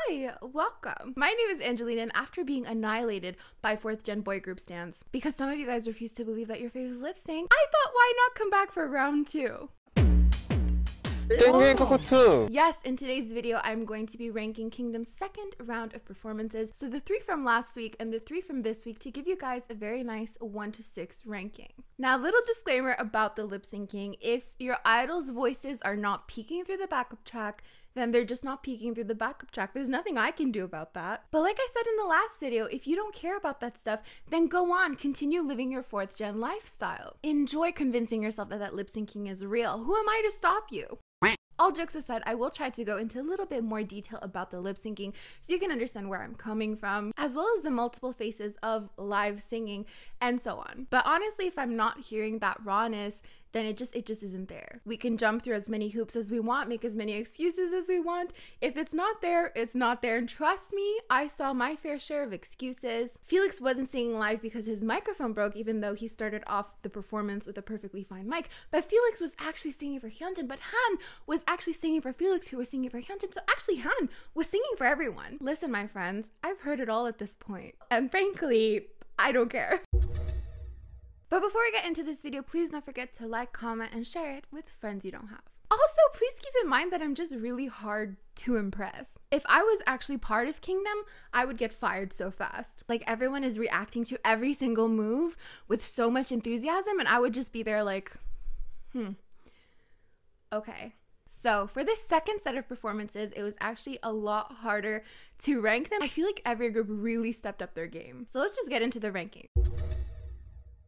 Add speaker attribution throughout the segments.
Speaker 1: Hi, welcome. My name is Angelina, and after being annihilated by 4th gen boy group stans, because some of you guys refuse to believe that your fave is lip sync, I thought why not come back for round 2? Yes, in today's video, I'm going to be ranking Kingdom's second round of performances. So the 3 from last week and the 3 from this week to give you guys a very nice 1 to 6 ranking. Now, little disclaimer about the lip syncing. If your idol's voices are not peeking through the backup track, then they're just not peeking through the backup track. There's nothing I can do about that. But like I said in the last video, if you don't care about that stuff, then go on, continue living your 4th gen lifestyle. Enjoy convincing yourself that lip syncing is real. Who am I to stop you? All jokes aside, I will try to go into a little bit more detail about the lip syncing so you can understand where I'm coming from, as well as the multiple faces of live singing and so on. But honestly, if I'm not hearing that rawness, then it just isn't there. We can jump through as many hoops as we want, make as many excuses as we want. If it's not there, it's not there. And trust me, I saw my fair share of excuses. Felix wasn't singing live because his microphone broke, even though he started off the performance with a perfectly fine mic. But Felix was actually singing for Hyunjin, but Han was actually singing for Felix, who was singing for Hyunjin. So actually Han was singing for everyone. Listen, my friends, I've heard it all at this point. And frankly, I don't care. But before we get into this video, please don't forget to like, comment, and share it with friends you don't have. Also, please keep in mind that I'm just really hard to impress. If I was actually part of Kingdom, I would get fired so fast. Like, everyone is reacting to every single move with so much enthusiasm, and I would just be there like, okay. So for this second set of performances, it was actually a lot harder to rank them. I feel like every group really stepped up their game. So let's just get into the ranking.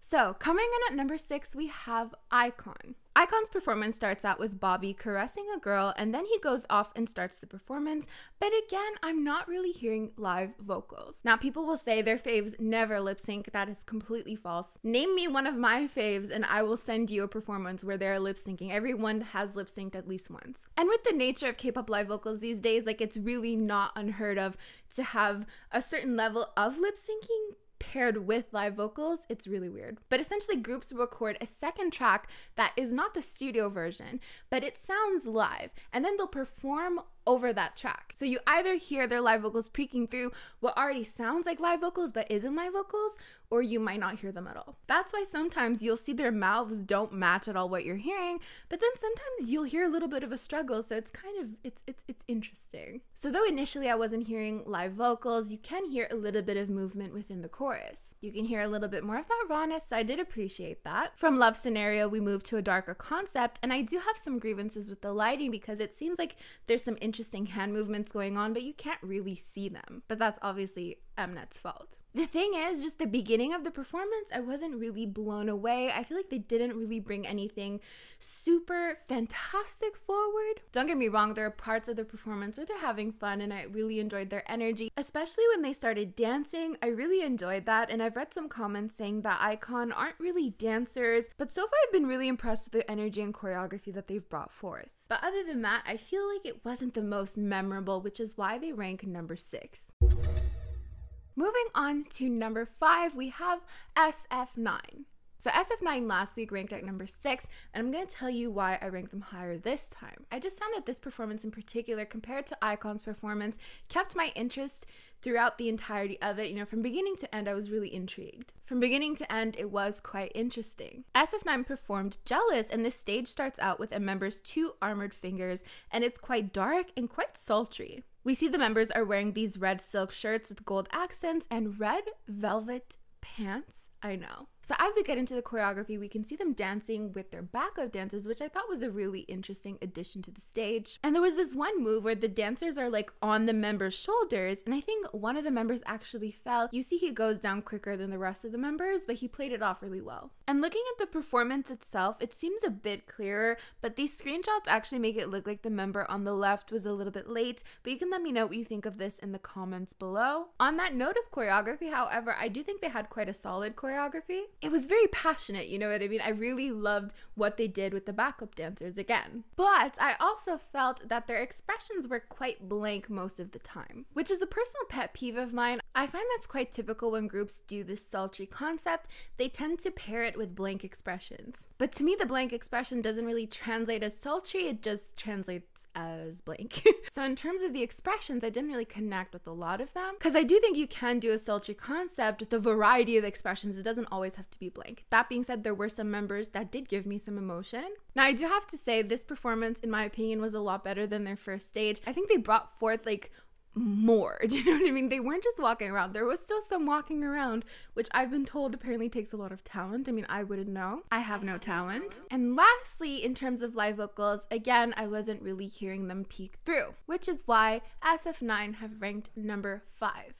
Speaker 1: So, coming in at number 6, we have Ikon. Ikon's performance starts out with Bobby caressing a girl, and then he goes off and starts the performance, but again, I'm not really hearing live vocals. Now, people will say their faves never lip sync. That is completely false. Name me one of my faves, and I will send you a performance where they're lip syncing. Everyone has lip synced at least once. And with the nature of K-pop live vocals these days, like, it's really not unheard of to have a certain level of lip syncing paired with live vocals. It's really weird. But essentially, groups will record a second track that is not the studio version, but it sounds live, and then they'll perform over that track. So you either hear their live vocals peeking through what already sounds like live vocals but isn't live vocals, or you might not hear them at all. That's why sometimes you'll see their mouths don't match at all what you're hearing, but then sometimes you'll hear a little bit of a struggle, so it's kind of, it's interesting. So though initially I wasn't hearing live vocals, you can hear a little bit of movement within the chorus. You can hear a little bit more of that rawness, so I did appreciate that. From Love Scenario, we moved to a darker concept, and I do have some grievances with the lighting because it seems like there's some interesting hand movements going on, but you can't really see them. But that's obviously Mnet's fault. The thing is, just the beginning of the performance, I wasn't really blown away. I feel like they didn't really bring anything super fantastic forward. Don't get me wrong, there are parts of the performance where they're having fun, and I really enjoyed their energy, especially when they started dancing. I really enjoyed that, and I've read some comments saying that Ikon aren't really dancers, but so far I've been really impressed with the energy and choreography that they've brought forth. But other than that, I feel like it wasn't the most memorable, which is why they rank number 6. Moving on to number 5, we have SF9. So SF9 last week ranked at number 6, and I'm going to tell you why I ranked them higher this time. I just found that this performance in particular, compared to Ikon's performance, kept my interest throughout the entirety of it. You know, from beginning to end, I was really intrigued. From beginning to end, it was quite interesting. SF9 performed Jealous, and this stage starts out with a member's 2 armored fingers, and it's quite dark and quite sultry. We see the members are wearing these red silk shirts with gold accents and red velvet pants. I know. So as we get into the choreography, we can see them dancing with their backup dancers, which I thought was a really interesting addition to the stage. And there was this one move where the dancers are like on the members' shoulders, and I think one of the members actually fell. You see he goes down quicker than the rest of the members, but he played it off really well. And looking at the performance itself, it seems a bit clearer, but these screenshots actually make it look like the member on the left was a little bit late, but you can let me know what you think of this in the comments below. On that note of choreography, however, I do think they had quite a solid choreography. choreography. It was very passionate, you know what I mean? I really loved what they did with the backup dancers again. But I also felt that their expressions were quite blank most of the time, which is a personal pet peeve of mine. I find that's quite typical when groups do this sultry concept. They tend to pair it with blank expressions. But to me, the blank expression doesn't really translate as sultry, it just translates as blank. So in terms of the expressions, I didn't really connect with a lot of them, because I do think you can do a sultry concept with a variety of expressions. It doesn't always have to be blank. That being said, there were some members that did give me some emotion. Now, I do have to say this performance, in my opinion, was a lot better than their first stage. I think they brought forth like more. Do you know what I mean? They weren't just walking around. There was still some walking around, which I've been told apparently takes a lot of talent. I mean, I wouldn't know. I have no talent. And lastly, in terms of live vocals, again, I wasn't really hearing them peek through, which is why SF9 have ranked number 5.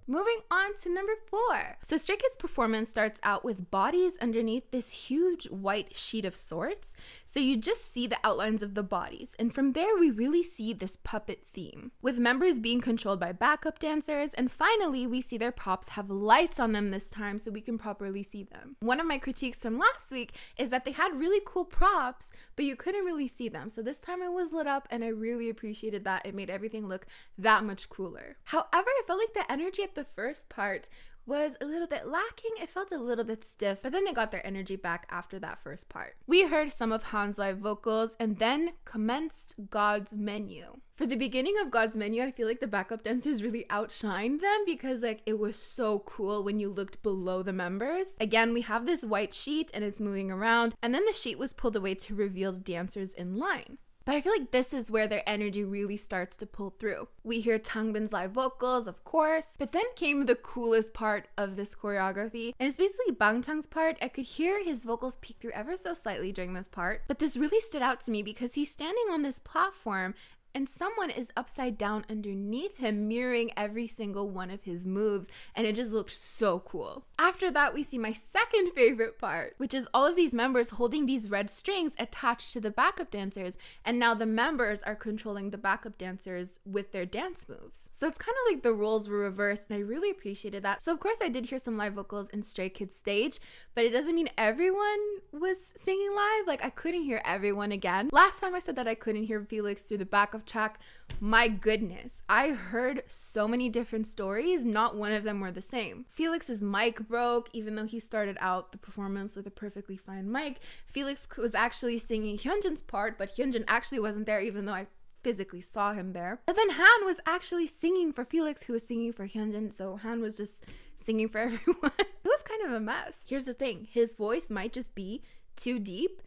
Speaker 1: Moving on to number 4. So Stray Kids' performance starts out with bodies underneath this huge white sheet of sorts. So you just see the outlines of the bodies. And from there, we really see this puppet theme, with members being controlled by backup dancers. And finally, we see their props have lights on them this time so we can properly see them. One of my critiques from last week is that they had really cool props, but you couldn't really see them. So this time it was lit up, and I really appreciated that. It made everything look that much cooler. However, I felt like the energy at the first part was a little bit lacking. It felt a little bit stiff, but then they got their energy back after that first part. We heard some of Han's live vocals and then commenced God's Menu. For the beginning of God's Menu, I feel like the backup dancers really outshined them because like it was so cool when you looked below the members. Again, we have this white sheet and it's moving around, and then the sheet was pulled away to reveal dancers in line. But I feel like this is where their energy really starts to pull through. We hear Changbin's live vocals, of course, but then came the coolest part of this choreography, and it's basically Bangchang's part. I could hear his vocals peek through ever so slightly during this part, but this really stood out to me because he's standing on this platform and someone is upside down underneath him, mirroring every single one of his moves, and it just looked so cool. After that, we see my second favorite part, which is all of these members holding these red strings attached to the backup dancers, and now the members are controlling the backup dancers with their dance moves. So it's kind of like the roles were reversed, and I really appreciated that. So of course I did hear some live vocals in Stray Kids stage, but it doesn't mean everyone was singing live. Like, I couldn't hear everyone again. Last time I said that I couldn't hear Felix through the backup track. My goodness, I heard so many different stories. Not one of them were the same. Felix's mic broke, even though he started out the performance with a perfectly fine mic. Felix was actually singing Hyunjin's part, but Hyunjin actually wasn't there, even though I physically saw him there. And then Han was actually singing for Felix, who was singing for Hyunjin, so Han was just singing for everyone. It was kind of a mess. Here's the thing, his voice might just be too deep.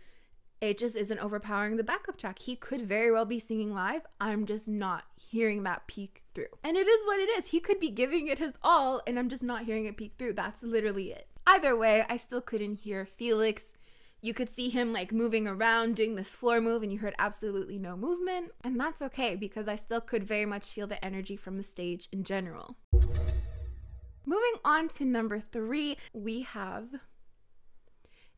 Speaker 1: It just isn't overpowering the backup track. He could very well be singing live. I'm just not hearing that peek through. And it is what it is. He could be giving it his all, and I'm just not hearing it peek through. That's literally it. Either way, I still couldn't hear Felix. You could see him like moving around doing this floor move, and you heard absolutely no movement. And that's okay, because I still could very much feel the energy from the stage in general. Moving on to number 3, we have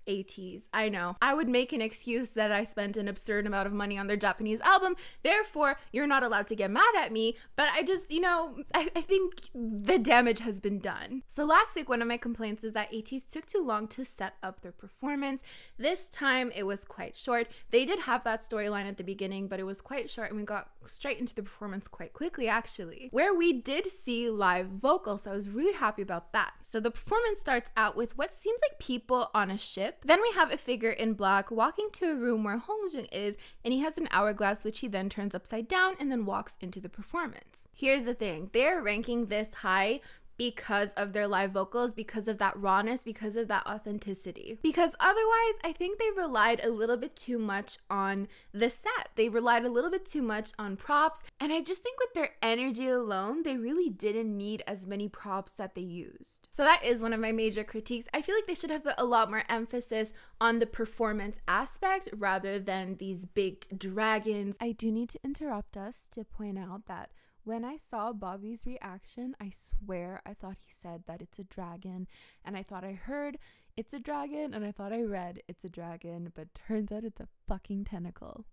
Speaker 1: Ateez. I know. I would make an excuse that I spent an absurd amount of money on their Japanese album, therefore you're not allowed to get mad at me, but I just, you know, I think the damage has been done. So last week, one of my complaints is that Ateez took too long to set up their performance. This time it was quite short. They did have that storyline at the beginning, but it was quite short, and we got straight into the performance quite quickly, actually, where we did see live vocals, so I was really happy about that. So the performance starts out with what seems like people on a ship. Then we have a figure in black walking to a room where Hongjung is, and he has an hourglass which he then turns upside down and then walks into the performance. Here's the thing, they're ranking this high because of their live vocals, because of that rawness, because of that authenticity. Because otherwise, I think they relied a little bit too much on the set. They relied a little bit too much on props, and I just think with their energy alone, they really didn't need as many props that they used. So that is one of my major critiques. I feel like they should have put a lot more emphasis on the performance aspect rather than these big dragons. I do need to interrupt us to point out that when I saw Bobby's reaction, I swear I thought he said that it's a dragon, and I thought I heard it's a dragon, and I thought I read it's a dragon, but turns out it's a fucking tentacle.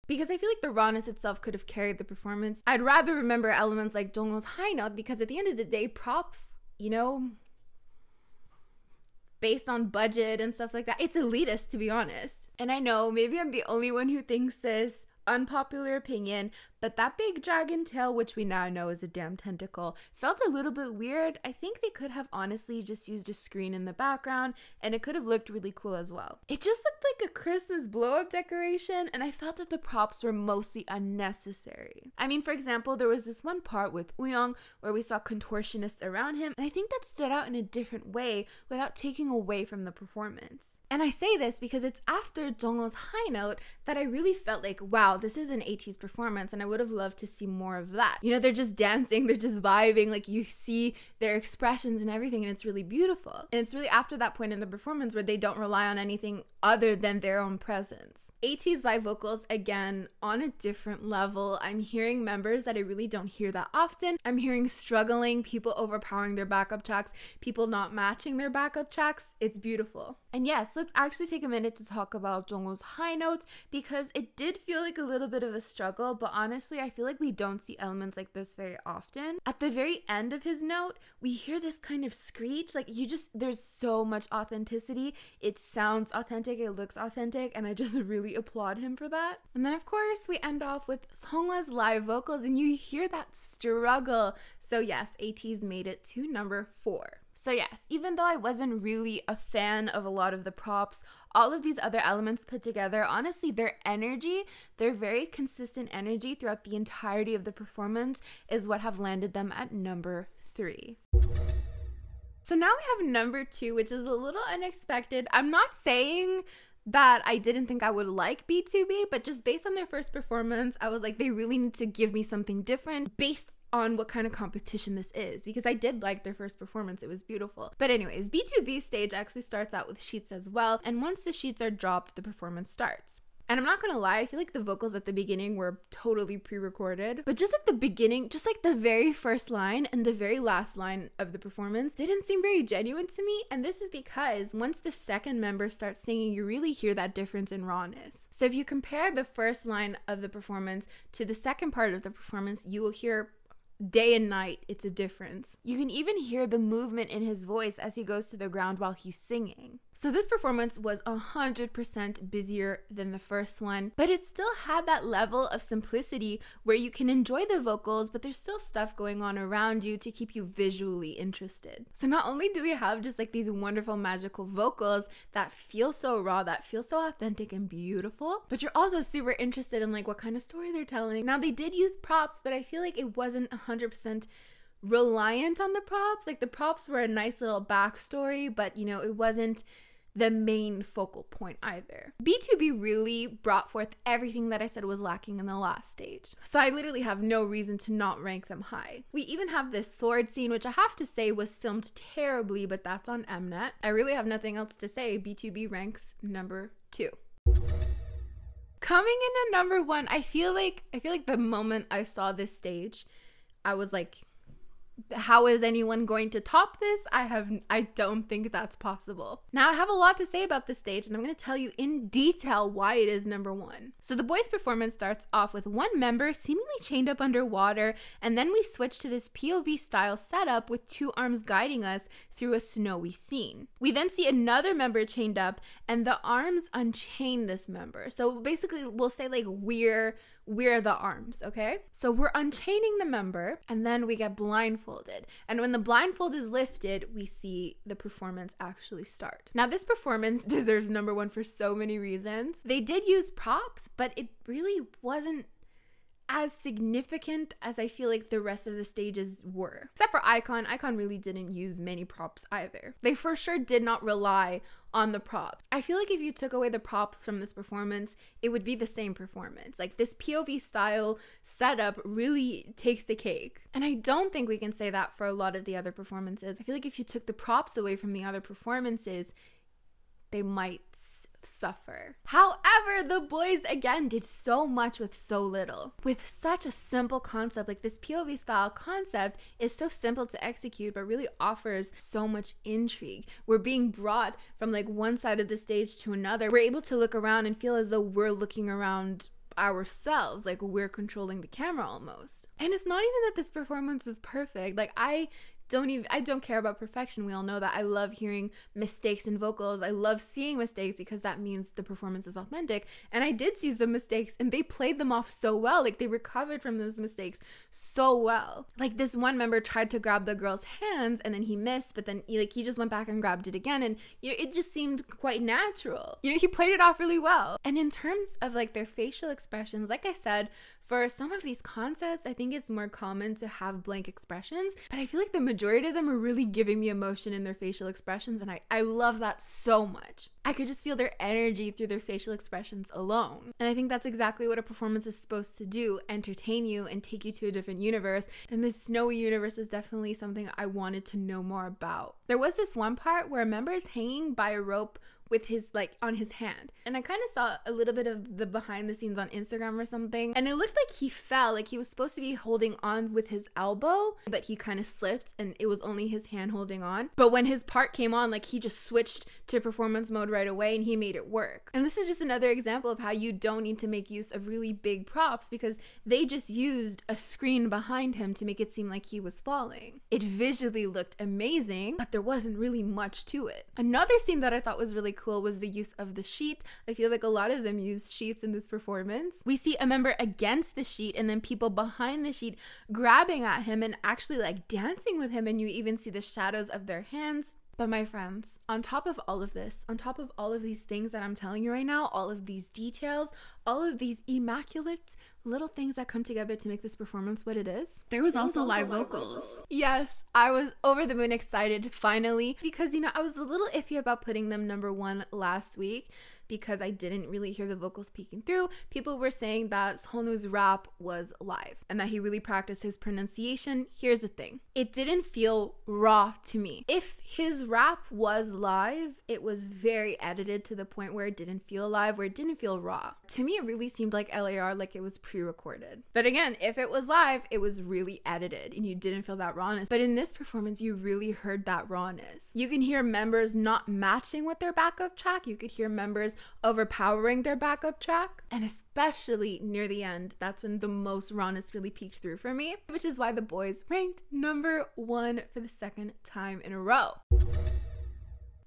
Speaker 1: Because I feel like the rawness itself could have carried the performance. I'd rather remember elements like Dongho's high note, because at the end of the day, props, you know, based on budget and stuff like that. It's elitist, to be honest. And I know maybe I'm the only one who thinks this, unpopular opinion, but that big dragon tail, which we now know is a damn tentacle, felt a little bit weird. I think they could have honestly just used a screen in the background and it could have looked really cool as well. It just looked like a Christmas blow-up decoration, and I felt that the props were mostly unnecessary. I mean, for example, there was this one part with Uyong where we saw contortionists around him, and I think that stood out in a different way without taking away from the performance. And I say this because it's after Jongho's high note that I really felt like, wow, this is an Ateez performance, and I would have loved to see more of that. You know, they're just dancing, they're just vibing, like you see their expressions and everything, and it's really beautiful. And it's really after that point in the performance where they don't rely on anything other than their own presence. Ateez live vocals, again, on a different level. I'm hearing members that I really don't hear that often. I'm hearing struggling, people overpowering their backup tracks, people not matching their backup tracks. It's beautiful. And yes, let's actually take a minute to talk about Jongho's high notes, because it did feel like a little bit of a struggle, but honestly, I feel like we don't see elements like this very often. At the very end of his note, we hear this kind of screech, like there's so much authenticity. It sounds authentic, it looks authentic, and I just really applaud him for that. And then of course, we end off with Seonghwa's live vocals, and you hear that struggle. So yes, Ateez made it to number 4. So yes, even though I wasn't really a fan of a lot of the props, all of these other elements put together, honestly, their energy, their very consistent energy throughout the entirety of the performance is what have landed them at number 3. So now we have number 2, which is a little unexpected. I'm not saying that I didn't think I would like BTOB, but just based on their first performance, I was like, they really need to give me something different based on what kind of competition this is, because I did like their first performance. It was beautiful. But anyways, BTOB's stage actually starts out with sheets as well, and once the sheets are dropped, the performance starts. And I'm not gonna lie, I feel like the vocals at the beginning were totally pre-recorded, but just at the beginning, just like the very first line and the very last line of the performance didn't seem very genuine to me. And this is because once the second member starts singing, you really hear that difference in rawness. So if you compare the first line of the performance to the second part of the performance, you will hear day and night, it's a difference. You can even hear the movement in his voice as he goes to the ground while he's singing. So this performance was 100% busier than the first one, but it still had that level of simplicity where you can enjoy the vocals, but there's still stuff going on around you to keep you visually interested. So not only do we have just like these wonderful magical vocals that feel so raw, that feel so authentic and beautiful, but you're also super interested in like what kind of story they're telling. Now they did use props, but I feel like it wasn't 100% reliant on the props. Like the props were a nice little backstory, but you know, it wasn't the main focal point either. BTOB really brought forth everything that I said was lacking in the last stage. So I literally have no reason to not rank them high. We even have this sword scene, which I have to say was filmed terribly, but that's on Mnet. I really have nothing else to say. BTOB ranks number 2. Coming in at number 1, I feel like the moment I saw this stage, I was like, how is anyone going to top this? I don't think that's possible. Now I have a lot to say about this stage, and I'm going to tell you in detail why it is number 1. So the Boyz performance starts off with one member seemingly chained up underwater, and then we switch to this POV style setup with 2 arms guiding us through a snowy scene. We then see another member chained up, and the arms unchain this member. So basically we'll say like we're the arms, okay? So we're unchaining the member, and then we get blindfolded. And when the blindfold is lifted, we see the performance actually start. Now this performance deserves number 1 for so many reasons. They did use props, but it really wasn't as significant as I feel like the rest of the stages were. Except for Ikon. Ikon really didn't use many props either. They for sure did not rely on the props. I feel like if you took away the props from this performance, it would be the same performance. Like this POV style setup really takes the cake. And I don't think we can say that for a lot of the other performances. I feel like if you took the props away from the other performances, they might suffer. However, the Boyz again did so much with so little. With such a simple concept, like this POV style concept is so simple to execute, but really offers so much intrigue. We're being brought from like one side of the stage to another. We're able to look around and feel as though we're looking around ourselves, like we're controlling the camera almost. And it's not even that this performance was perfect. Like I I don't care about perfection. We all know that. I love hearing mistakes in vocals. I love seeing mistakes because that means the performance is authentic. And I did see some mistakes and they played them off so well. Like they recovered from those mistakes so well. Like this one member tried to grab the girl's hands and then he missed, but then he just went back and grabbed it again. And it just seemed quite natural. He played it off really well. And in terms of like their facial expressions, like I said, for some of these concepts, I think it's more common to have blank expressions, but I feel like the majority of them are really giving me emotion in their facial expressions, and I love that so much. I could just feel their energy through their facial expressions alone. And I think that's exactly what a performance is supposed to do, entertain you and take you to a different universe. And this snowy universe was definitely something I wanted to know more about. There was this one part where a member is hanging by a rope with his on his hand, and I kind of saw a little bit of the behind the scenes on Instagram or something, and it looked like he fell, like he was supposed to be holding on with his elbow, but he kind of slipped and it was only his hand holding on. But when his part came on, like he just switched to performance mode right away and he made it work. And this is just another example of how you don't need to make use of really big props, because they just used a screen behind him to make it seem like he was falling. It visually looked amazing, but there wasn't really much to it. Another scene that I thought was really cool was the use of the sheet. I feel like a lot of them used sheets in this performance. We see a member against the sheet and then people behind the sheet grabbing at him and actually like dancing with him, and you even see the shadows of their hands. But my friends, on top of all of this, on top of all of these things that I'm telling you right now, all of these details, all of these immaculate little things that come together to make this performance what it is, there was also live vocals. Yes, I was over the moon excited finally, because I was a little iffy about putting them number one last week because I didn't really hear the vocals peeking through. People were saying that Sonwoo's rap was live and that he really practiced his pronunciation. Here's the thing. It didn't feel raw to me. If his rap was live, it was very edited to the point where it didn't feel live, where it didn't feel raw. To me, it really seemed like LAR, like it was pre-recorded. But again, if it was live, it was really edited and you didn't feel that rawness. But in this performance, you really heard that rawness. You can hear members not matching with their backup track. You could hear members overpowering their backup track, and especially near the end, that's when the most rawness really peeked through for me, which is why the Boyz ranked number one for the second time in a row.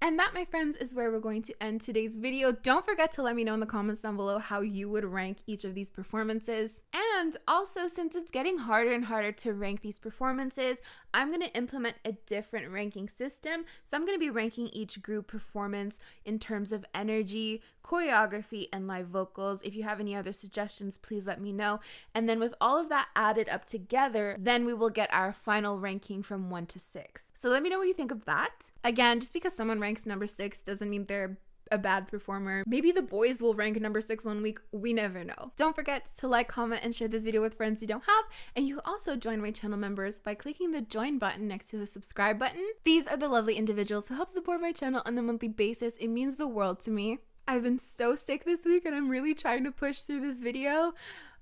Speaker 1: And that, my friends, is where we're going to end today's video. Don't forget to let me know in the comments down below how you would rank each of these performances. And also, since it's getting harder and harder to rank these performances, I'm going to implement a different ranking system. So I'm going to be ranking each group performance in terms of energy, choreography, and live vocals. If you have any other suggestions, please let me know. And then with all of that added up together, then we will get our final ranking from 1 to 6. So let me know what you think of that. Again, just because someone ranks number 6 doesn't mean they're a bad performer. Maybe the Boyz will rank number 6 one week. We never know. Don't forget to like, comment, and share this video with friends you don't have. And you can also join my channel members by clicking the join button next to the subscribe button. These are the lovely individuals who help support my channel on a monthly basis. It means the world to me. I've been so sick this week and I'm really trying to push through this video.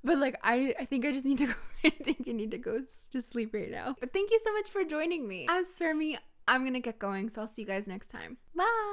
Speaker 1: But like, I think I just need to go, I think I need to go to sleep right now. But thank you so much for joining me. As for me, I'm gonna get going, so I'll see you guys next time. Bye!